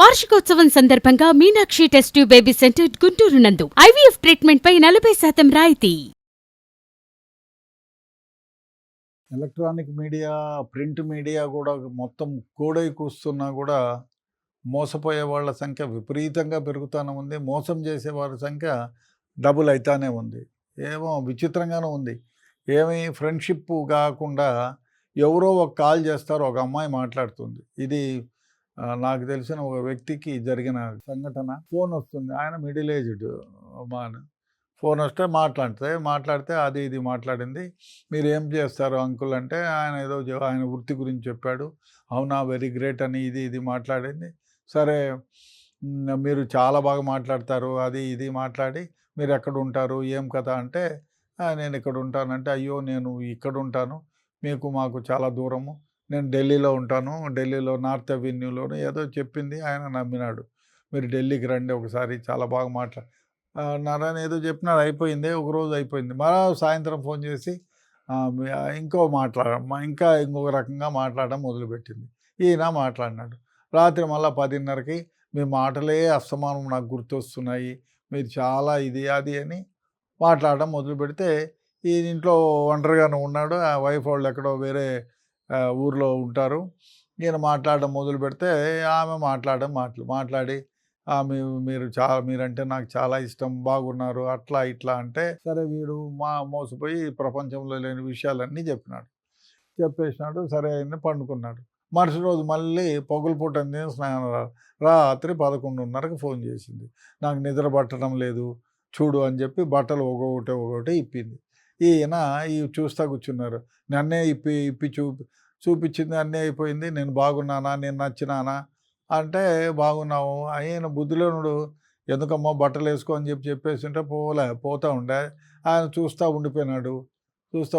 వార్షికోత్సవం సందర్భంగా Meenakshi test tube baby centre Guntur నందు ఐవీఎఫ్ ట్రీట్మెంట్ పై 40% రాయితీ. ఎలక్ట్రానిక్ మీడియా, ప్రింట్ మీడియా కూడా మొత్తం కోడై కూస్తున్నా కూడా మోసపోయే వాళ్ళ సంఖ్య విపరీతంగా పెరుగుతూనే ఉంది. మోసం చేసే వారి సంఖ్య డబుల్ అవుతానే ఉంది. ఏమో విచిత్రంగానే ఉంది. ఏమి ఫ్రెండ్షిప్ కాకుండా ఎవరో ఒక కాల్ చేస్తారు, ఒక అమ్మాయి మాట్లాడుతుంది. ఇది నాకు తెలిసిన ఒక వ్యక్తికి జరిగిన సంఘటన. ఫోన్ వస్తుంది, ఆయన మిడిల్ ఏజ్డ్ మాన్. ఫోన్ వస్తే మాట్లాడితే అది ఇది మాట్లాడింది. మీరు ఏం చేస్తారు అంకుల్ అంటే ఆయన ఏదో ఆయన వృత్తి గురించి చెప్పాడు. అవునా, వెరీ గ్రేట్ అని ఇది మాట్లాడింది. సరే, మీరు చాలా బాగా మాట్లాడతారు అది ఇది మాట్లాడి, మీరు ఎక్కడ ఉంటారు ఏం కథ అంటే నేను ఇక్కడ ఉంటానంటే, అయ్యో నేను ఇక్కడ ఉంటాను, మాకు చాలా దూరము, నేను ఢిల్లీలో ఉంటాను, ఢిల్లీలో నార్త్ అవెన్యూలోను ఏదో చెప్పింది. ఆయన నమ్మినాడు. మీరు ఢిల్లీకి రండి ఒకసారి, చాలా బాగా నారాయణ ఏదో చెప్పినాడు. అయిపోయింది, ఒకరోజు అయిపోయింది. మరో సాయంత్రం ఫోన్ చేసి ఇంకొక రకంగా మాట్లాడడం మొదలుపెట్టింది. ఈయన మాట్లాడినాడు. రాత్రి మళ్ళీ 10:30కి మీ మాటలే అస్తమానం నాకు గుర్తొస్తున్నాయి, మీరు చాలా ఇది అది అని మాట్లాడడం మొదలు పెడితే, ఈ ఇంట్లో ఒంటరిగానే ఉన్నాడు. ఆ వైఫ్ వాళ్ళు ఎక్కడో వేరే ఊర్లో ఉంటారు. ఈయన మాట్లాడడం మొదలు పెడితే ఆమె మాట్లాడి మీరంటే నాకు చాలా ఇష్టం, బాగున్నారు, అట్లా ఇట్లా అంటే, సరే వీడు మోసపోయి ప్రపంచంలో లేని విషయాలన్నీ చెప్పేసినాడు. సరే అని పండుకున్నాడు. మరుసటి రోజు మళ్ళీ పగులుపూట స్నానం రాత్రి 11:30కి ఫోన్ చేసింది. నాకు నిద్ర పట్టడం లేదు చూడు అని చెప్పి బట్టలు ఒకటి ఇప్పింది. ఈయన చూస్తా కూర్చున్నారు. నన్నే ఇప్పి చూపించింది, అన్నీ అయిపోయింది. నేను బాగున్నానా, నేను నచ్చినానా అంటే, బాగున్నావు. ఆయన బుద్ధిలోనుడు ఎందుకమ్మా బట్టలు వేసుకో అని చెప్పేసి ఉంటే పోతూ ఉండే. ఆయన చూస్తూ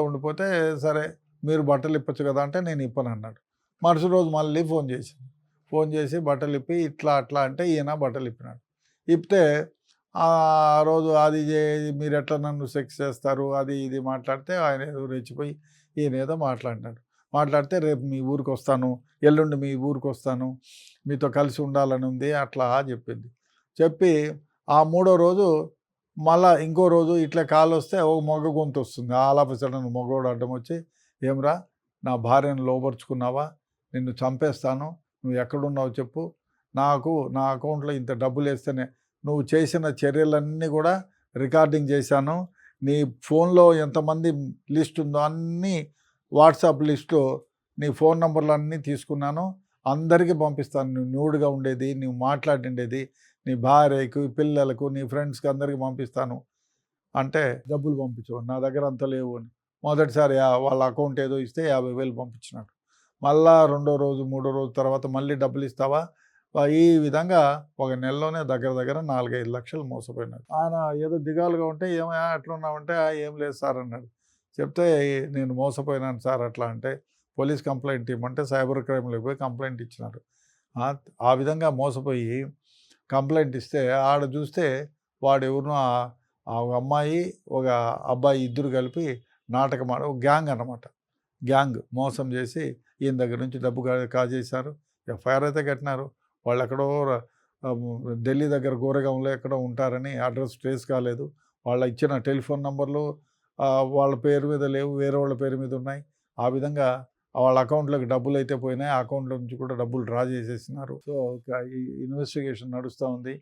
ఉండిపోతే, సరే మీరు బట్టలు ఇప్పచ్చు కదా అంటే, నేను ఇప్పను అన్నాడు. మరుసటి రోజు మళ్ళీ ఫోన్ చేసి బట్టలు ఇప్పి ఇట్లా అట్లా అంటే, ఈయన బట్టలు ఇప్పినాడు. ఇప్పితే ఆ రోజు అది మీరు ఎట్లా నన్ను సెక్స్ చేస్తారు అది ఇది మాట్లాడితే, ఆయన ఏదో రెచ్చిపోయి ఈయన ఏదో మాట్లాడితే రేపు మీ ఊరికి వస్తాను, ఎల్లుండి మీ ఊరికి వస్తాను, మీతో కలిసి ఉండాలని ఉంది అట్లా చెప్పి ఆ 3వ రోజు మళ్ళా ఇంకో రోజు ఇట్లా కాల్ వస్తే ఒక మగ గొంతు వస్తుంది. ఆల్ ఆఫ్ ఎ సడన్ మగవాడు అడ్డం వచ్చి, ఏమ్రా నా భార్యను లోపరుచుకున్నావా, నిన్ను చంపేస్తాను, నువ్వు ఎక్కడున్నావు చెప్పు, నాకు నా అకౌంట్లో ఇంత డబ్బులు వేస్తేనే నువ్వు చేసిన చర్యలన్నీ కూడా రికార్డింగ్ చేశాను, నీ ఫోన్లో ఎంతమంది లిస్ట్ ఉందో అన్నీ వాట్సాప్ లిస్టు, నీ ఫోన్ నెంబర్లు అన్నీ తీసుకున్నాను, అందరికీ పంపిస్తాను, నువ్వు న్యూడ్గా ఉండేది, నువ్వు మాట్లాడిండేది, నీ భార్యకు పిల్లలకు నీ ఫ్రెండ్స్కి అందరికీ పంపిస్తాను అంటే, డబ్బులు పంపించు, నా దగ్గర అంత లేవు అని. మొదటిసారి వాళ్ళ అకౌంట్ ఏదో ఇస్తే 50,000 పంపించినాడు. మళ్ళా 2వ రోజు 3వ రోజు తర్వాత మళ్ళీ డబ్బులు ఇస్తావా, ఈ విధంగా ఒక నెలలోనే దగ్గర 4-5 లక్షలు మోసపోయినాడు. ఆయన ఏదో దిగాలుగా ఉంటే, ఏమయ్యా ఎట్లున్నామంటే, ఏం లేదు సార్ అన్నాడు. చెప్తే, నేను మోసపోయినాను సార్ అట్లా అంటే, పోలీస్ కంప్లైంట్ ఇవ్వమంటే సైబర్ క్రైమ్లోకి పోయి కంప్లైంట్ ఇచ్చినారు. ఆ విధంగా మోసపోయి కంప్లైంట్ ఇస్తే ఆడ చూస్తే వాడు ఎవరినో ఆ అమ్మాయి ఒక అబ్బాయి ఇద్దరు కలిపి నాటకం ఒక గ్యాంగ్ అన్నమాట. గ్యాంగ్ మోసం చేసి ఈయన దగ్గర నుంచి డబ్బు కాజేశారు. ఎఫ్ఐఆర్ అయితే కట్టినారు. వాళ్ళు ఎక్కడో ఢిల్లీ దగ్గర గోరేగాంలో ఎక్కడో ఉంటారని అడ్రస్ ట్రేస్ కాలేదు. వాళ్ళ ఇచ్చిన టెలిఫోన్ నంబర్లు వాళ్ళ పేరు మీద లేవు, వేరే వాళ్ళ పేరు మీద ఉన్నాయి. ఆ విధంగా వాళ్ళ అకౌంట్లోకి డబ్బులు అయితే పోయినాయి, ఆ అకౌంట్లో నుంచి కూడా డబ్బులు డ్రా చేసేసినారు. సో ఈ ఇన్వెస్టిగేషన్ నడుస్తూ ఉంది.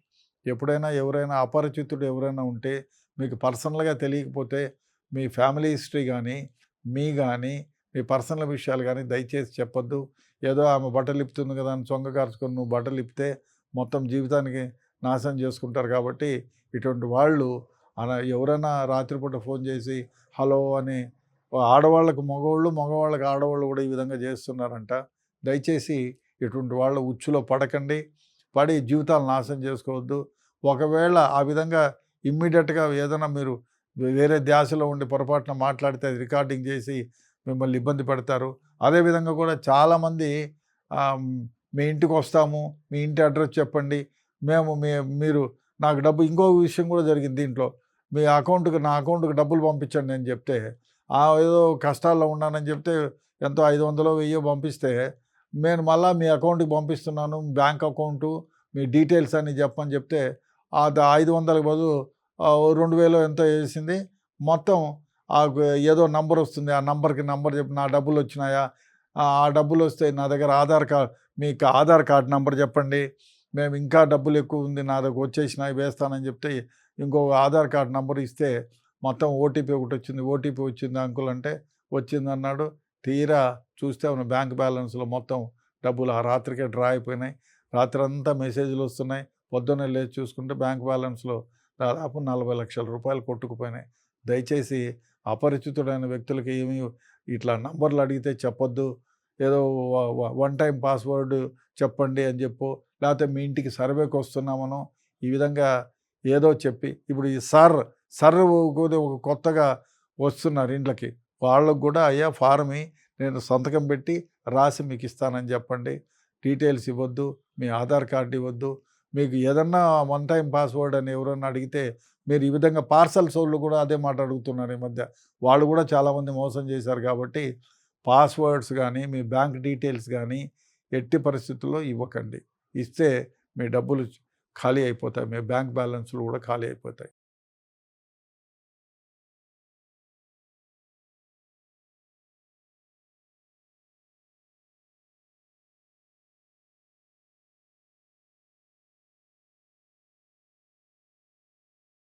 ఎప్పుడైనా ఎవరైనా అపరిచితుడు ఎవరైనా ఉంటే, మీకు పర్సనల్గా తెలియకపోతే, మీ ఫ్యామిలీ హిస్టరీ కానీ మీ పర్సనల్ విషయాలు కానీ దయచేసి చెప్పొద్దు. ఏదో ఆమె బట్టలు ఇప్పుతుంది కదా అని చొంగ కార్చుకొని నువ్వు బట్టలు ఇప్పితే మొత్తం జీవితానికి నాశనం చేసుకుంటారు. కాబట్టి ఇటువంటి వాళ్ళు ఎవరైనా రాత్రిపూట ఫోన్ చేసి హలో అని, ఆడవాళ్ళకు మగవాళ్ళకు ఆడవాళ్ళు కూడా ఈ విధంగా చేస్తున్నారంట. దయచేసి ఇటువంటి వాళ్ళ ఉచ్చులో పడి జీవితాలు నాశనం చేసుకోవద్దు. ఒకవేళ ఆ విధంగా ఇమ్మీడియట్గా ఏదైనా మీరు వేరే ధ్యాసలో ఉండి పొరపాటున మాట్లాడితే అది రికార్డింగ్ చేసి మిమ్మల్ని ఇబ్బంది పెడతారు. అదేవిధంగా కూడా చాలామంది మీ ఇంటికి వస్తాము, మీ ఇంటి అడ్రస్ చెప్పండి, మీరు నాకు డబ్బు, ఇంకో విషయం కూడా జరిగింది దీంట్లో, నా అకౌంట్కి డబ్బులు పంపించండి అని చెప్తే, ఏదో కష్టాల్లో ఉన్నానని చెప్తే ఎంతో 500 1000 పంపిస్తే, నేను మళ్ళీ మీ అకౌంట్కి పంపిస్తున్నాను, బ్యాంక్ అకౌంటు మీ డీటెయిల్స్ అన్నీ చెప్పని చెప్తే అది 500కి బదులు 2000 ఎంతో వేసింది. మొత్తం ఏదో నంబర్ వస్తుంది, ఆ నంబర్కి నంబర్ చెప్పి నా డబ్బులు వచ్చినాయా, ఆ డబ్బులు వస్తే నా దగ్గర మీకు ఆధార్ కార్డ్ నంబర్ చెప్పండి, మేము ఇంకా డబ్బులు ఎక్కువ ఉంది నా దగ్గర వచ్చేసినాయి వేస్తానని చెప్తే ఇంకో ఆధార్ కార్డ్ నంబర్ ఇస్తే మొత్తం ఓటీపీ ఒకటి వచ్చింది. ఓటీపీ వచ్చింది అంకుల్ అంటే వచ్చిందన్నాడు. తీరా చూస్తే ఉన్న బ్యాంక్ బ్యాలెన్స్లో మొత్తం డబ్బులు ఆ రాత్రికే డ్రా అయిపోయినాయి. రాత్రి అంతా మెసేజ్లు వస్తున్నాయి. పొద్దున్నే లేచి చూసుకుంటే బ్యాంక్ బ్యాలెన్స్లో దాదాపు 40 లక్షల రూపాయలు కొట్టుకుపోయినాయి. దయచేసి అపరిచితుడైన వ్యక్తులకి ఏమి ఇట్లా నంబర్లు అడిగితే చెప్పొద్దు. ఏదో వన్ టైం పాస్వర్డ్ చెప్పండి అని చెప్పు, లేకపోతే మీ ఇంటికి సర్వేకి వస్తున్నామనో ఈ విధంగా ఏదో చెప్పి, ఇప్పుడు ఈ సర్ కూడా ఒక కొత్తగా వస్తున్నారు ఇంట్లోకి, వాళ్ళకు కూడా అయ్యా ఫారమి నేను సంతకం పెట్టి రాసి మీకు ఇస్తానని చెప్పండి, డీటెయిల్స్ ఇవ్వద్దు, మీ ఆధార్ కార్డు ఇవ్వద్దు. మీకు ఏదన్నా వన్ టైం పాస్వర్డ్ అని ఎవరన్నా అడిగితే మీరు ఈ విధంగా పార్సల్స్ వాళ్ళు కూడా అదే మాట అడుగుతున్నారు ఈ మధ్య. వాళ్ళు కూడా చాలామంది మోసం చేశారు. కాబట్టి పాస్వర్డ్స్ కానీ మీ బ్యాంక్ డీటెయిల్స్ కానీ ఎట్టి పరిస్థితుల్లో ఇవ్వకండి. ఇస్తే మీ డబ్బులు ఖాళీ అయిపోతాయి, మీ బ్యాంక్ బ్యాలెన్స్లు కూడా ఖాళీ అయిపోతాయి.